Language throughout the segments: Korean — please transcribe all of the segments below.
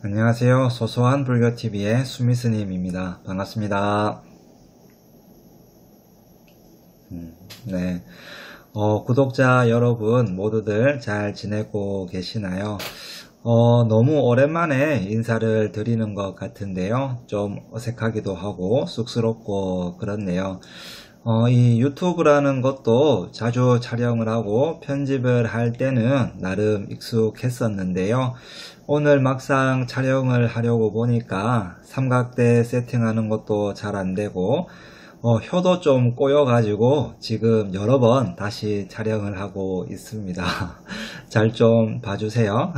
안녕하세요. 소소한 불교TV의 수미스님입니다. 반갑습니다. 네. 구독자 여러분 모두들 잘 지내고 계시나요? 너무 오랜만에 인사를 드리는 것 같은데요. 좀 어색하기도 하고 쑥스럽고 그렇네요. 이 유튜브라는 것도 자주 촬영을 하고 편집을 할 때는 나름 익숙했었는데요. 오늘 막상 촬영을 하려고 보니까 삼각대 세팅하는 것도 잘 안되고 혀도 좀 꼬여가지고 지금 여러 번 다시 촬영을 하고 있습니다. 잘 좀 봐주세요.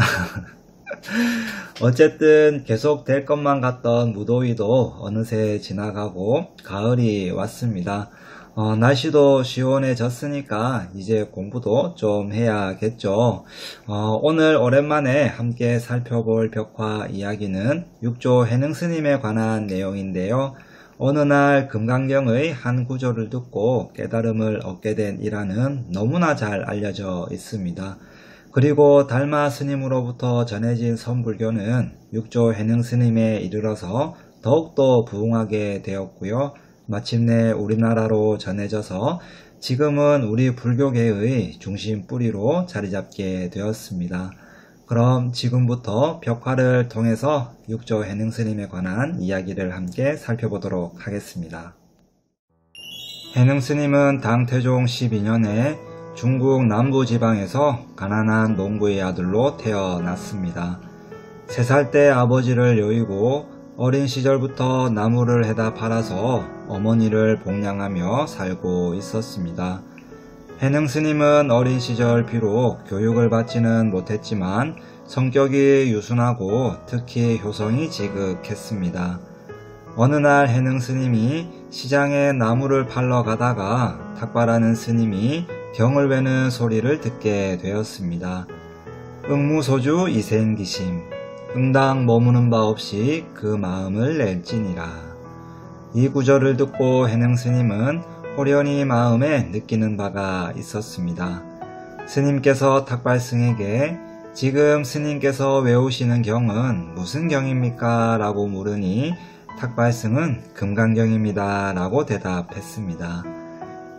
어쨌든 계속 될 것만 같던 무더위도 어느새 지나가고 가을이 왔습니다. 날씨도 시원해졌으니까 이제 공부도 좀 해야겠죠. 오늘 오랜만에 함께 살펴볼 벽화 이야기는 육조 해능스님에 관한 내용인데요. 어느 날 금강경의 한 구조를 듣고 깨달음을 얻게 된 일화는 너무나 잘 알려져 있습니다. 그리고 달마 스님으로부터 전해진 선불교는 육조 해능스님에 이르러서 더욱더 부흥하게 되었고요. 마침내 우리나라로 전해져서 지금은 우리 불교계의 중심 뿌리로 자리잡게 되었습니다. 그럼 지금부터 벽화를 통해서 육조 해능스님에 관한 이야기를 함께 살펴보도록 하겠습니다. 해능스님은 당태종 12년에 중국 남부지방에서 가난한 농부의 아들로 태어났습니다. 3살 때 아버지를 여의고 어린 시절부터 나무를 해다 팔아서 어머니를 복양하며 살고 있었습니다. 해능스님은 어린 시절 비록 교육을 받지는 못했지만 성격이 유순하고 특히 효성이 지극했습니다. 어느 날 해능스님이 시장에 나무를 팔러 가다가 탁발하는 스님이 경을 베는 소리를 듣게 되었습니다. 응무소주 이생기심 응당 머무는 바 없이 그 마음을 낼지니라. 이 구절을 듣고 해능스님은 호련히 마음에 느끼는 바가 있었습니다. 스님께서 탁발승에게 지금 스님께서 외우시는 경은 무슨 경입니까? 라고 물으니 탁발승은 금강경입니다. 라고 대답했습니다.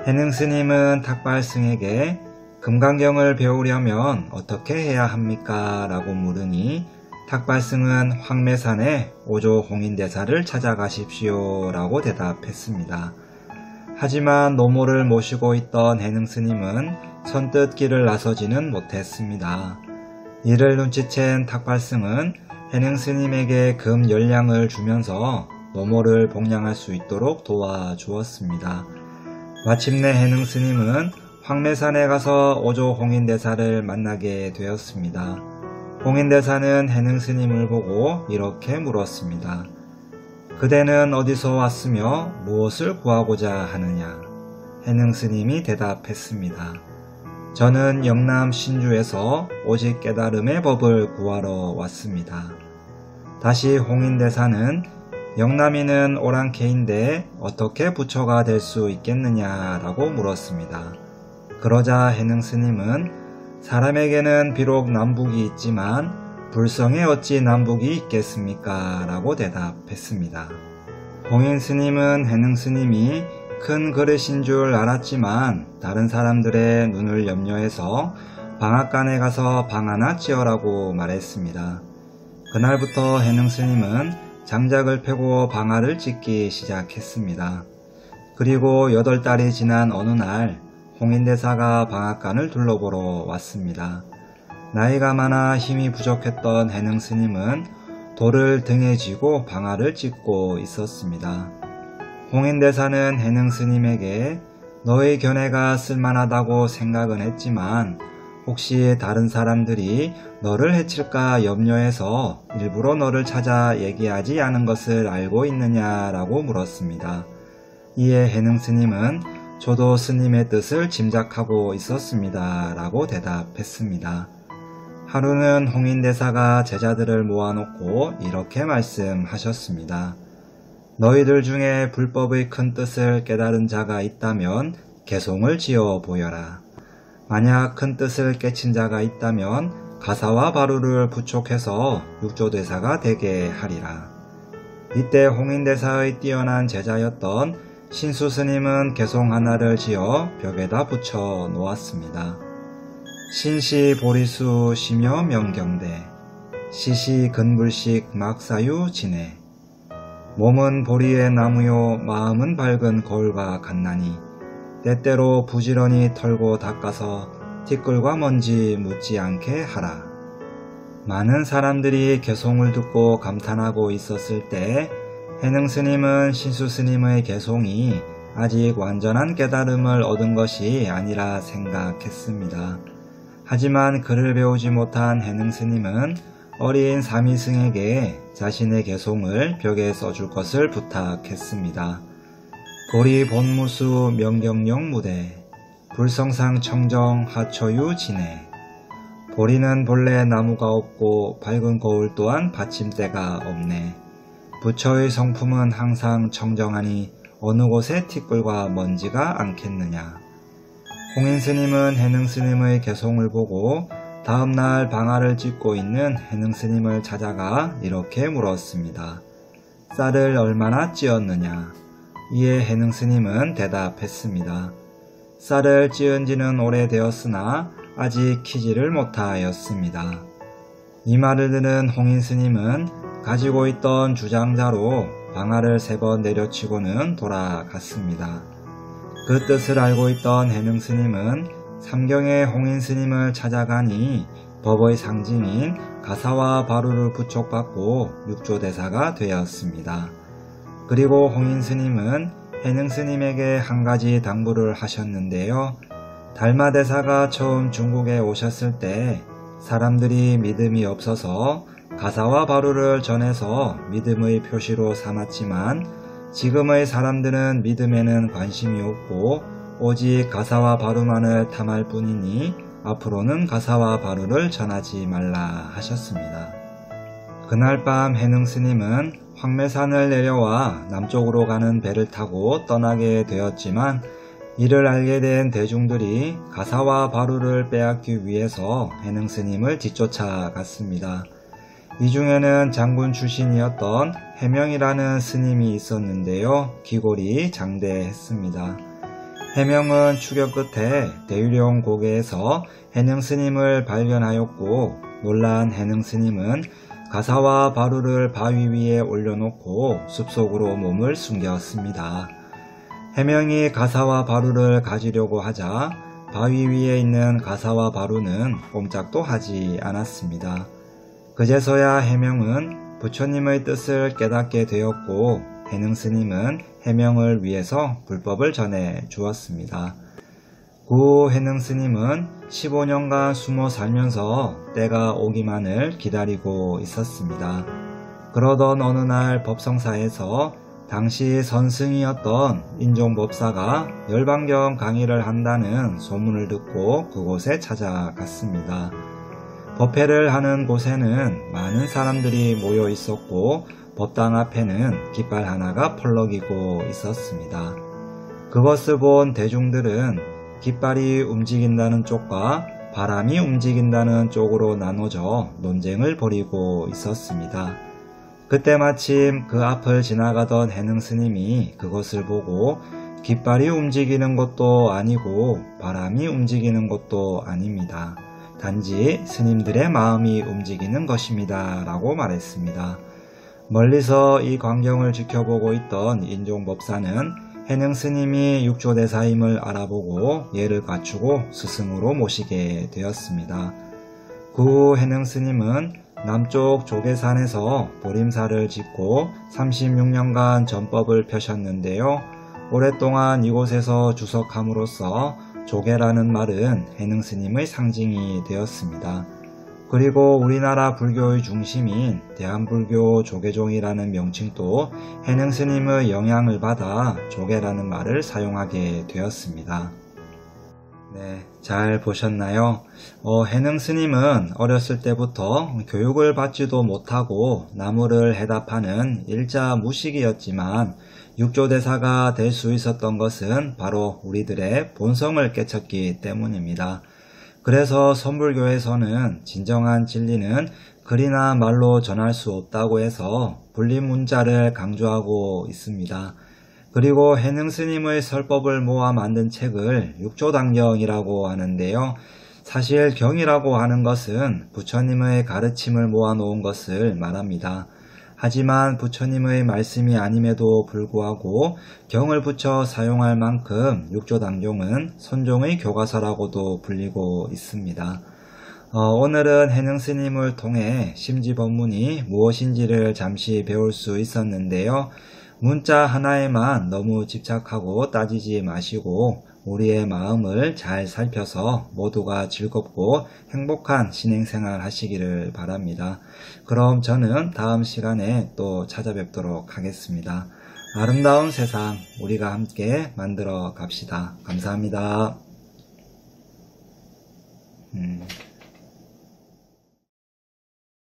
해능스님은 탁발승에게 금강경을 배우려면 어떻게 해야 합니까? 라고 물으니 탁발승은 황매산에 오조 홍인대사를 찾아가십시오 라고 대답했습니다. 하지만 노모를 모시고 있던 해능스님은 선뜻 길을 나서지는 못했습니다. 이를 눈치챈 탁발승은 해능스님에게 금 10량을 주면서 노모를 복양할 수 있도록 도와주었습니다. 마침내 해능스님은 황매산에 가서 오조 홍인대사를 만나게 되었습니다. 홍인대사는 해능스님을 보고 이렇게 물었습니다. 그대는 어디서 왔으며 무엇을 구하고자 하느냐? 해능스님이 대답했습니다. 저는 영남 신주에서 오직 깨달음의 법을 구하러 왔습니다. 다시 홍인대사는 영남이는 오랑캐인데 어떻게 부처가 될 수 있겠느냐라고 물었습니다. 그러자 해능스님은 사람에게는 비록 남북이 있지만 불성에 어찌 남북이 있겠습니까? 라고 대답했습니다. 홍인스님은 해능스님이 큰 그릇인 줄 알았지만 다른 사람들의 눈을 염려해서 방앗간에 가서 방 하나 지어라고 말했습니다. 그날부터 해능스님은 장작을 패고 방아를 짓기 시작했습니다. 그리고 8달이 지난 어느 날 홍인대사가 방앗간을 둘러보러 왔습니다. 나이가 많아 힘이 부족했던 해능스님은 돌을 등에 쥐고 방아를 찢고 있었습니다. 홍인대사는 해능스님에게 너의 견해가 쓸만하다고 생각은 했지만 혹시 다른 사람들이 너를 해칠까 염려해서 일부러 너를 찾아 얘기하지 않은 것을 알고 있느냐라고 물었습니다. 이에 해능스님은 저도 스님의 뜻을 짐작하고 있었습니다 라고 대답했습니다. 하루는 홍인대사가 제자들을 모아놓고 이렇게 말씀하셨습니다. 너희들 중에 불법의 큰 뜻을 깨달은 자가 있다면 개송을 지어 보여라. 만약 큰 뜻을 깨친 자가 있다면 가사와 바루를 부촉해서 육조대사가 되게 하리라. 이때 홍인대사의 뛰어난 제자였던 신수스님은 개송 하나를 지어 벽에다 붙여 놓았습니다. 신시 보리수 심여 명경대 시시 근불식 막사유 진해 몸은 보리의 나무요 마음은 밝은 거울과 같나니 때때로 부지런히 털고 닦아서 티끌과 먼지 묻지 않게 하라. 많은 사람들이 개송을 듣고 감탄하고 있었을 때 해능스님은 신수스님의 개송이 아직 완전한 깨달음을 얻은 것이 아니라 생각했습니다. 하지만 글을 배우지 못한 해능스님은 어린 사미승에게 자신의 개송을 벽에 써줄 것을 부탁했습니다. 보리 본무수 명경령 무대 불성상 청정 하초유 진해 보리는 본래 나무가 없고 밝은 거울 또한 받침대가 없네. 부처의 성품은 항상 청정하니 어느 곳에 티끌과 먼지가 않겠느냐. 홍인스님은 해능스님의 개송을 보고 다음날 방아를 찢고 있는 해능스님을 찾아가 이렇게 물었습니다. 쌀을 얼마나 찧었느냐. 이에 해능스님은 대답했습니다. 쌀을 찧은 지는 오래되었으나 아직 키지를 못하였습니다. 이 말을 들은 홍인스님은 가지고 있던 주장자로 방아를 3번 내려치고는 돌아갔습니다. 그 뜻을 알고 있던 해능스님은 삼경의 홍인스님을 찾아가니 법의 상징인 가사와 바루를 부촉받고 육조대사가 되었습니다. 그리고 홍인스님은 해능스님에게 한 가지 당부를 하셨는데요. 달마대사가 처음 중국에 오셨을 때 사람들이 믿음이 없어서 가사와 바루를 전해서 믿음의 표시로 삼았지만 지금의 사람들은 믿음에는 관심이 없고 오직 가사와 바루만을 탐할 뿐이니 앞으로는 가사와 바루를 전하지 말라 하셨습니다. 그날 밤 해능스님은 황매산을 내려와 남쪽으로 가는 배를 타고 떠나게 되었지만 이를 알게 된 대중들이 가사와 바루를 빼앗기 위해서 해능스님을 뒤쫓아갔습니다. 이 중에는 장군 출신이었던 해명이라는 스님이 있었는데요. 기골이 장대했습니다. 해명은 추격 끝에 대유령 고개에서 해능스님을 발견하였고 놀란 해능스님은 가사와 바루를 바위 위에 올려놓고 숲속으로 몸을 숨겼습니다. 해명이 가사와 바루를 가지려고 하자 바위 위에 있는 가사와 바루는 꼼짝도 하지 않았습니다. 그제서야 해명은 부처님의 뜻을 깨닫게 되었고 해능스님은 해명을 위해서 불법을 전해 주었습니다. 그 후 해능스님은 15년간 숨어 살면서 때가 오기만을 기다리고 있었습니다. 그러던 어느 날 법성사에서 당시 선승이었던 인종법사가 열반경 강의를 한다는 소문을 듣고 그곳에 찾아갔습니다. 법회를 하는 곳에는 많은 사람들이 모여 있었고 법당 앞에는 깃발 하나가 펄럭이고 있었습니다. 그것을 본 대중들은 깃발이 움직인다는 쪽과 바람이 움직인다는 쪽으로 나눠져 논쟁을 벌이고 있었습니다. 그때 마침 그 앞을 지나가던 해능스님이 그것을 보고 깃발이 움직이는 것도 아니고 바람이 움직이는 것도 아닙니다. 단지 스님들의 마음이 움직이는 것입니다. 라고 말했습니다. 멀리서 이 광경을 지켜보고 있던 인종법사는 해능스님이 육조대사임을 알아보고 예를 갖추고 스승으로 모시게 되었습니다. 그 후 해능스님은 남쪽 조계산에서 보림사를 짓고 36년간 전법을 펴셨는데요. 오랫동안 이곳에서 주석함으로써 조계라는 말은 해능스님의 상징이 되었습니다. 그리고 우리나라 불교의 중심인 대한불교 조계종이라는 명칭도 해능스님의 영향을 받아 조계라는 말을 사용하게 되었습니다. 네, 잘 보셨나요? 해능스님은 어렸을 때부터 교육을 받지도 못하고 나무를 해답하는 일자 무식이었지만 육조대사가 될 수 있었던 것은 바로 우리들의 본성을 깨쳤기 때문입니다. 그래서 선불교에서는 진정한 진리는 글이나 말로 전할 수 없다고 해서 분리문자를 강조하고 있습니다. 그리고 해능스님의 설법을 모아 만든 책을 육조당경이라고 하는데요. 사실 경이라고 하는 것은 부처님의 가르침을 모아놓은 것을 말합니다. 하지만 부처님의 말씀이 아님에도 불구하고 경을 붙여 사용할 만큼 육조당경은 선종의 교과서라고도 불리고 있습니다. 오늘은 해능스님을 통해 심지법문이 무엇인지를 잠시 배울 수 있었는데요. 문자 하나에만 너무 집착하고 따지지 마시고 우리의 마음을 잘 살펴서 모두가 즐겁고 행복한 신행생활 하시기를 바랍니다. 그럼 저는 다음 시간에 또 찾아뵙도록 하겠습니다. 아름다운 세상 우리가 함께 만들어 갑시다. 감사합니다.